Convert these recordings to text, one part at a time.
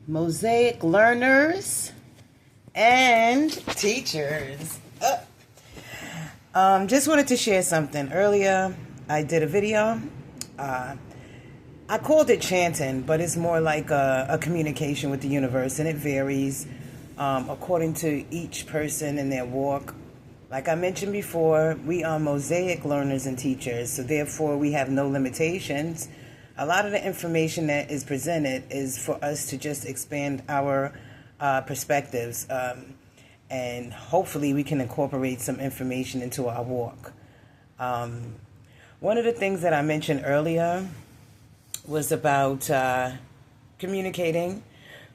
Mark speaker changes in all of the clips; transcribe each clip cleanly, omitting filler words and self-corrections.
Speaker 1: Mosaic Learners and teachers. Just wanted to share something. Earlier, I did a video. I called it chanting, but it's more like a communication with the universe, and it varies according to each person and their walk. Like I mentioned before, we are Mosaic Learners and teachers, so therefore we have no limitations. A lot of the information that is presented is for us to just expand our perspectives, and hopefully we can incorporate some information into our walk. One of the things that I mentioned earlier was about communicating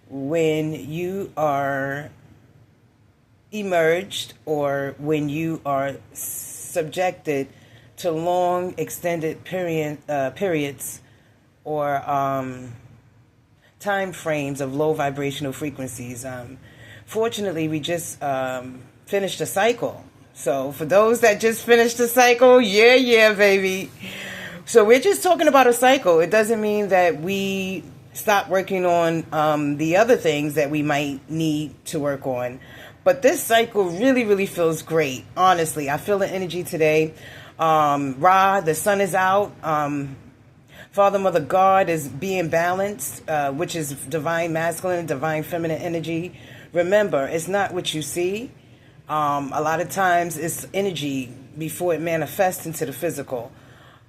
Speaker 1: when you are emerged or when you are subjected to long extended periods or time frames of low vibrational frequencies. Fortunately, we just finished a cycle. So for those that just finished a cycle, yeah, baby. So we're just talking about a cycle. It doesn't mean that we stop working on the other things that we might need to work on. But this cycle really feels great. Honestly, I feel the energy today. Ra, the sun is out. Father, Mother, God is being balanced, which is divine masculine, divine feminine energy. Remember, it's not what you see. A lot of times it's energy before it manifests into the physical.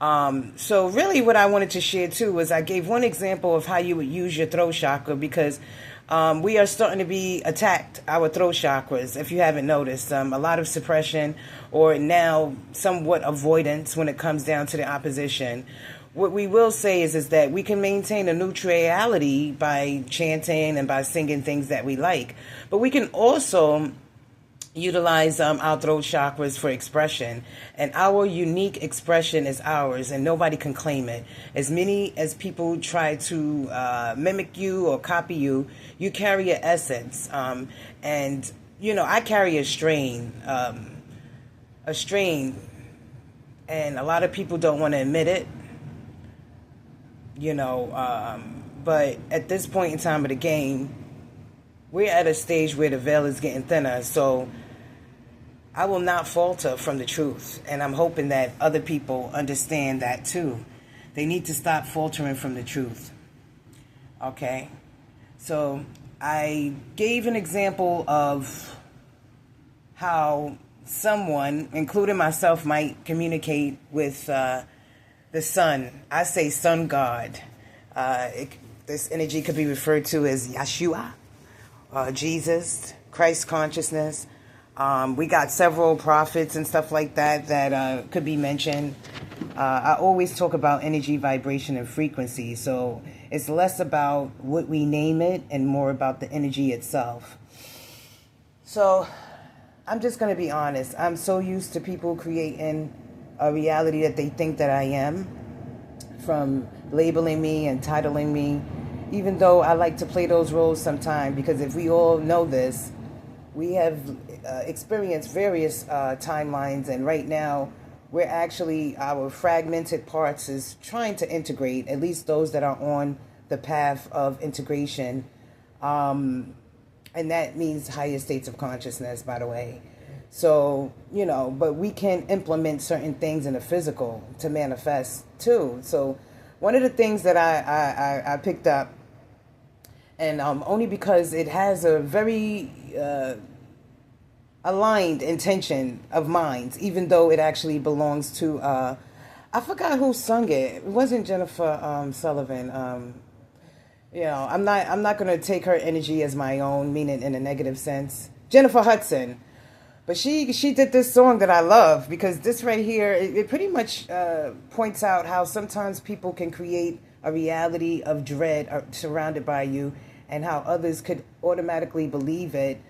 Speaker 1: So really what I wanted to share too was I gave one example of how you would use your throat chakra, because we are starting to be attacked, our throat chakras, if you haven't noticed. A lot of suppression or now somewhat avoidance when it comes down to the opposition. What we will say is that we can maintain a neutrality by chanting and by singing things that we like. But we can also utilize our throat chakras for expression, and our unique expression is ours and nobody can claim it. As many as people try to mimic you or copy you, you carry an essence, and you know, I carry a strain, and a lot of people don't want to admit it, you know, but at this point in time of the game, we're at a stage where the veil is getting thinner, so I will not falter from the truth. And I'm hoping that other people understand that too. They need to stop faltering from the truth. Okay? So I gave an example of how someone, including myself, might communicate with the sun. I say sun god. This energy could be referred to as Yeshua, Jesus, Christ consciousness. We got several prophets and stuff like that could be mentioned. I always talk about energy, vibration, and frequency. So it's less about what we name it and more about the energy itself. So I'm just going to be honest. I'm so used to people creating a reality that they think that I am, from labeling me and titling me, even though I like to play those roles sometimes, because if we all know this, we have experienced various timelines, and right now we're actually, our fragmented parts is trying to integrate, at least those that are on the path of integration, and that means higher states of consciousness, by the way. So, you know, but we can implement certain things in the physical to manifest too. So one of the things that I picked up, and only because it has a very aligned intention of mine, even though it actually belongs to, I forgot who sung it. It wasn't Jennifer Sullivan. You know, I'm not going to take her energy as my own, meaning in a negative sense. Jennifer Hudson. But she did this song that I love, because this right here, it pretty much points out how sometimes people can create a reality of dread surrounded by you, and how others could automatically believe it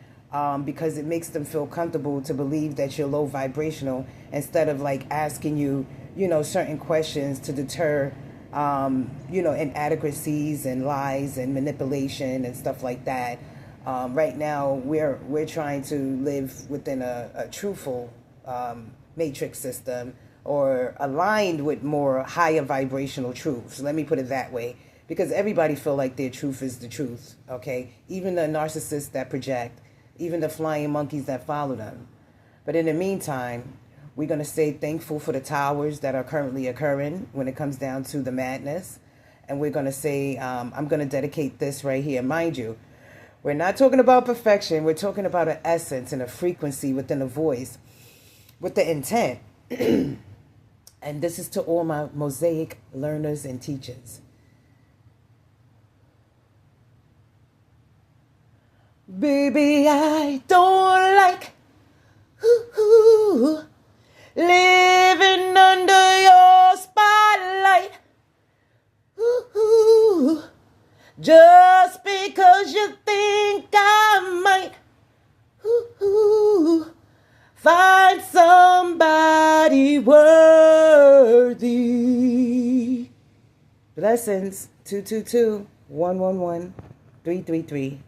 Speaker 1: because it makes them feel comfortable to believe that you're low vibrational, instead of like asking you, you know, certain questions to deter, you know, inadequacies and lies and manipulation and stuff like that. Right now, we're trying to live within a truthful matrix system, or aligned with more higher vibrational truths. Let me put it that way. because everybody feel like their truth is the truth, okay? Even the narcissists that project, even the flying monkeys that follow them. But in the meantime, we're going to stay thankful for the towers that are currently occurring when it comes down to the madness. And we're going to say, I'm going to dedicate this right here. Mind you, we're not talking about perfection. We're talking about an essence and a frequency within a voice with the intent. And this is to all my Mosaic learners and teachers. Baby, I don't like living under your spotlight. Just because you think I might find somebody worthy. Blessings. 222-111-333.